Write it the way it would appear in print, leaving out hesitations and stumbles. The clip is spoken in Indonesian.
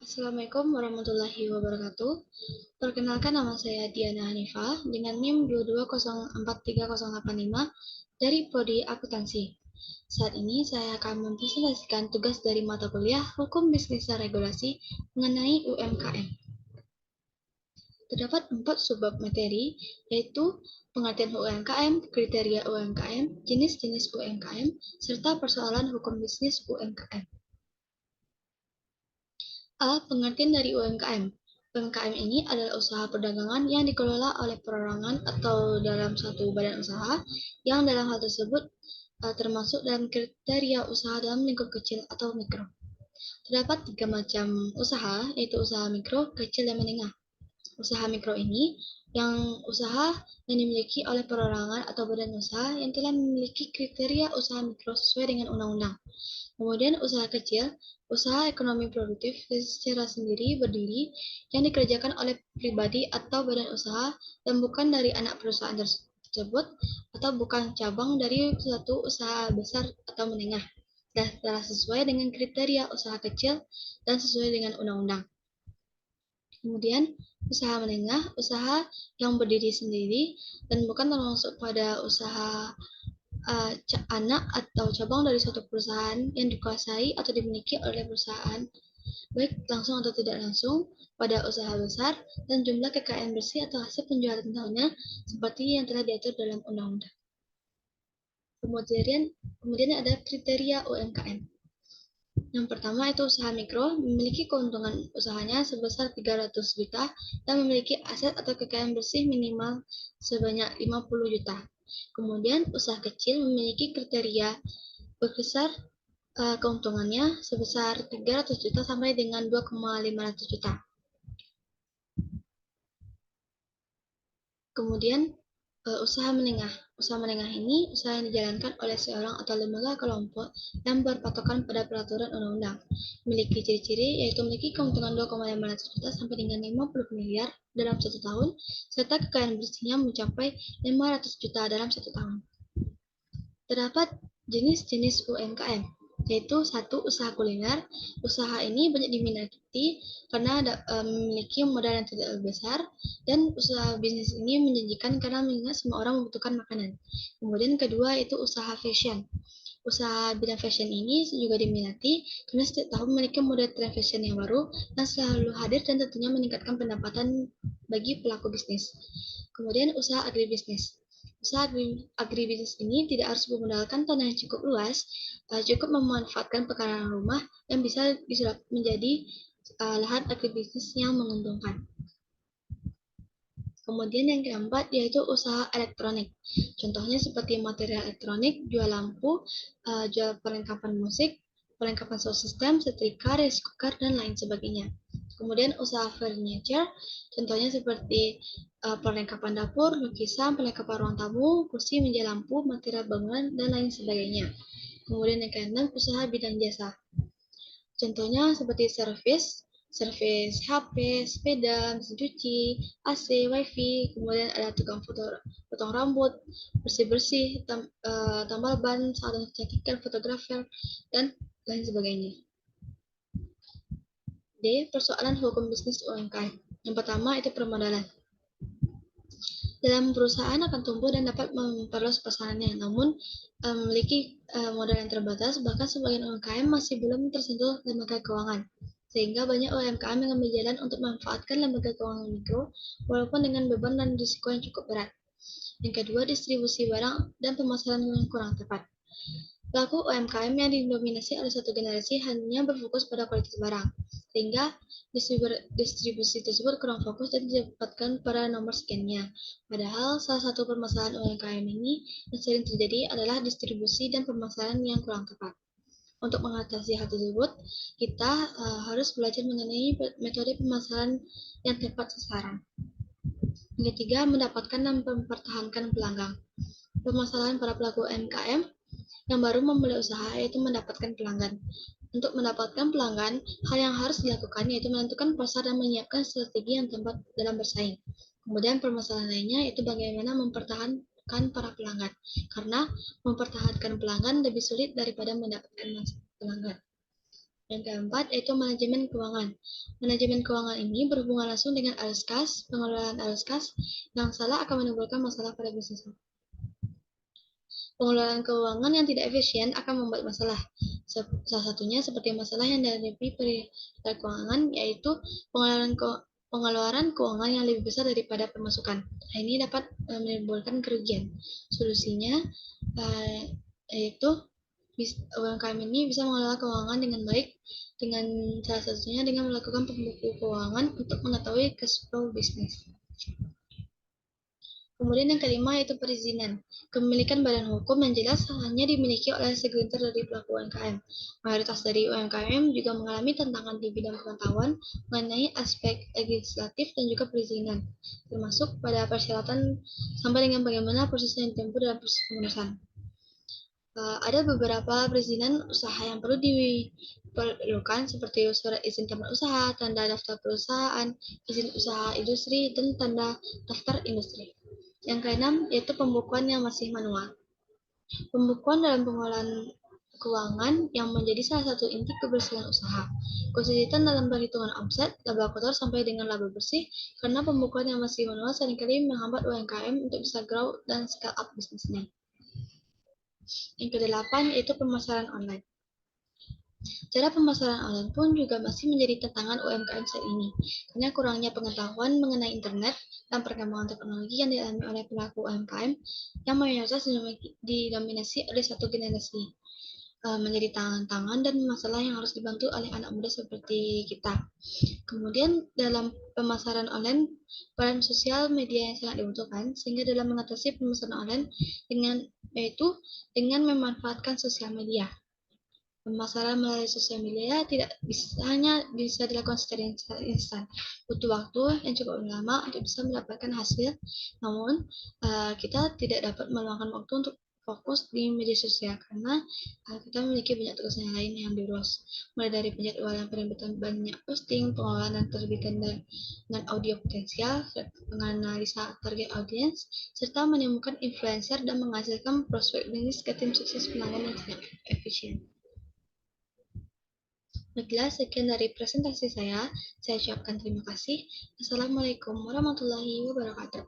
Assalamualaikum warahmatullahi wabarakatuh. Perkenalkan, nama saya Diana Hanifah dengan NIM 2204308 dari Prodi Akuntansi. Saat ini saya akan mempresentasikan tugas dari mata kuliah Hukum Bisnis dan Regulasi mengenai UMKM. Terdapat 4 subbab materi, yaitu pengertian UMKM, kriteria UMKM, jenis-jenis UMKM, serta persoalan hukum bisnis UMKM. A. Pengertian dari UMKM. UMKM ini adalah usaha perdagangan yang dikelola oleh perorangan atau dalam suatu badan usaha yang dalam hal tersebut termasuk dalam kriteria usaha dalam lingkup kecil atau mikro. Terdapat 3 macam usaha, yaitu usaha mikro, kecil, dan menengah. Usaha mikro ini usaha yang dimiliki oleh perorangan atau badan usaha yang telah memiliki kriteria usaha mikro sesuai dengan undang-undang. Kemudian usaha kecil, usaha ekonomi produktif secara sendiri berdiri yang dikerjakan oleh pribadi atau badan usaha dan bukan dari anak perusahaan tersebut atau bukan cabang dari suatu usaha besar atau menengah, dan telah sesuai dengan kriteria usaha kecil dan sesuai dengan undang-undang. Kemudian usaha menengah, usaha yang berdiri sendiri dan bukan termasuk pada usaha anak atau cabang dari suatu perusahaan yang dikuasai atau dimiliki oleh perusahaan, baik langsung atau tidak langsung, pada usaha besar dan jumlah kekayaan bersih atau hasil penjualan tahunnya seperti yang telah diatur dalam undang-undang. Kemudian ada kriteria UMKM. Yang pertama itu usaha mikro, memiliki keuntungan usahanya sebesar 300 juta dan memiliki aset atau kekayaan bersih minimal sebanyak 50 juta. Kemudian usaha kecil memiliki kriteria berkisar keuntungannya sebesar 300 juta sampai dengan 2,500 juta. Kemudian usaha menengah. Usaha menengah ini usaha yang dijalankan oleh seorang atau lembaga kelompok yang berpatokan pada peraturan undang-undang. Memiliki ciri-ciri yaitu memiliki keuntungan 2,500 juta sampai dengan 50 miliar dalam 1 tahun, serta kekayaan bersihnya mencapai 500 juta dalam 1 tahun. Terdapat jenis-jenis UMKM, yaitu 1. Usaha kuliner. Usaha ini banyak diminati karena memiliki modal yang tidak besar, dan usaha bisnis ini menjanjikan karena mengingat semua orang membutuhkan makanan. Kemudian kedua itu usaha fashion. Usaha bidang fashion ini juga diminati karena setiap tahun memiliki model tren fashion yang baru dan selalu hadir dan tentunya meningkatkan pendapatan bagi pelaku bisnis. Kemudian usaha agribisnis. Usaha agribisnis ini tidak harus memodalkan tanah yang cukup luas, cukup memanfaatkan pekarangan rumah yang bisa disulap menjadi lahan agribisnis yang menguntungkan. Kemudian yang keempat yaitu usaha elektronik. Contohnya seperti material elektronik, jual lampu, jual perlengkapan musik, perlengkapan sound system, setrika, rice cooker, dan lain sebagainya. Kemudian usaha furniture, contohnya seperti perlengkapan dapur, lukisan, perlengkapan ruang tamu, kursi, meja lampu, material bangunan, dan lain sebagainya. Kemudian yang keenam, usaha bidang jasa. Contohnya seperti servis HP, sepeda, mesin cuci, AC, WiFi, kemudian ada tukang potong rambut, bersih-bersih, tambal ban, salon kecantikan, fotografer, dan lain sebagainya. D. Persoalan hukum bisnis UMKM. Yang pertama itu permodalan. Dalam perusahaan akan tumbuh dan dapat memperluas pasarnya, namun memiliki modal yang terbatas, bahkan sebagian UMKM masih belum tersentuh lembaga keuangan. Sehingga banyak UMKM yang mengambil jalan untuk memanfaatkan lembaga keuangan mikro, walaupun dengan beban dan risiko yang cukup berat. Yang kedua, distribusi barang dan pemasaran yang kurang tepat. Pelaku UMKM yang didominasi oleh satu generasi hanya berfokus pada kualitas barang, sehingga distribusi tersebut kurang fokus dan didapatkan pada nomor sekiannya. Padahal salah satu permasalahan UMKM ini yang sering terjadi adalah distribusi dan pemasaran yang kurang tepat. Untuk mengatasi hal tersebut, kita harus belajar mengenai metode pemasaran yang tepat sasaran. Yang ketiga, mendapatkan dan mempertahankan pelanggan. Permasalahan para pelaku UMKM yang baru memulai usaha yaitu mendapatkan pelanggan. Untuk mendapatkan pelanggan, hal yang harus dilakukan yaitu menentukan pasar dan menyiapkan strategi yang tepat dalam bersaing. Kemudian permasalahan lainnya yaitu bagaimana mempertahankan para pelanggan, karena mempertahankan pelanggan lebih sulit daripada mendapatkan pelanggan. Yang keempat yaitu manajemen keuangan. Manajemen keuangan ini berhubungan langsung dengan arus kas. Pengelolaan arus kas yang salah akan menimbulkan masalah pada bisnis. Pengelolaan keuangan yang tidak efisien akan membuat masalah. Salah satunya seperti masalah yang dihadapi pada keuangan, yaitu pengeluaran keuangan yang lebih besar daripada pemasukan. Hal ini dapat menimbulkan kerugian. Solusinya yaitu UMKM ini bisa mengelola keuangan dengan baik, dengan salah satunya dengan melakukan pembuku keuangan untuk mengetahui cash flow bisnis. Kemudian yang kelima yaitu perizinan. Kepemilikan badan hukum yang jelas hanya dimiliki oleh segelintir dari pelaku UMKM. Mayoritas dari UMKM juga mengalami tantangan di bidang pengetahuan mengenai aspek legislatif dan juga perizinan, termasuk pada persyaratan sampai dengan bagaimana proses yang ditempuh dalam proses pengurusan. Ada beberapa perizinan usaha yang perlu diperlukan seperti surat izin tempat usaha, tanda daftar perusahaan, izin usaha industri, dan tanda daftar industri. Yang keenam yaitu pembukuan yang masih manual. Pembukuan dalam pengelolaan keuangan yang menjadi salah satu inti kebersihan usaha. Kesulitan dalam perhitungan omset, laba kotor sampai dengan laba bersih karena pembukuan yang masih manual seringkali menghambat UMKM untuk bisa grow dan scale up bisnisnya. Yang kedelapan yaitu pemasaran online. Cara pemasaran online pun juga masih menjadi tantangan UMKM saat ini, karena kurangnya pengetahuan mengenai internet dan perkembangan teknologi yang dialami oleh pelaku UMKM yang mayoritas didominasi oleh satu generasi, menjadi tantangan dan masalah yang harus dibantu oleh anak muda seperti kita. Kemudian dalam pemasaran online, peran sosial media yang sangat dibutuhkan, sehingga dalam mengatasi pemasaran online dengan memanfaatkan sosial media. Pemasaran melalui sosial media tidak hanya bisa dilakukan secara instan, butuh waktu yang cukup lama untuk bisa mendapatkan hasil. Namun kita tidak dapat meluangkan waktu untuk fokus di media sosial karena kita memiliki banyak tugas yang lain yang diurus, mulai dari penjadwalan penerbitan banyak posting, pengelolaan dan terbitan dengan audio potensial, menganalisa target audiens, serta menemukan influencer dan menghasilkan prospek bisnis ke tim sukses pelanggan yang sangat efisien. Baiklah, sekian dari presentasi saya. Saya ucapkan terima kasih. Assalamualaikum warahmatullahi wabarakatuh.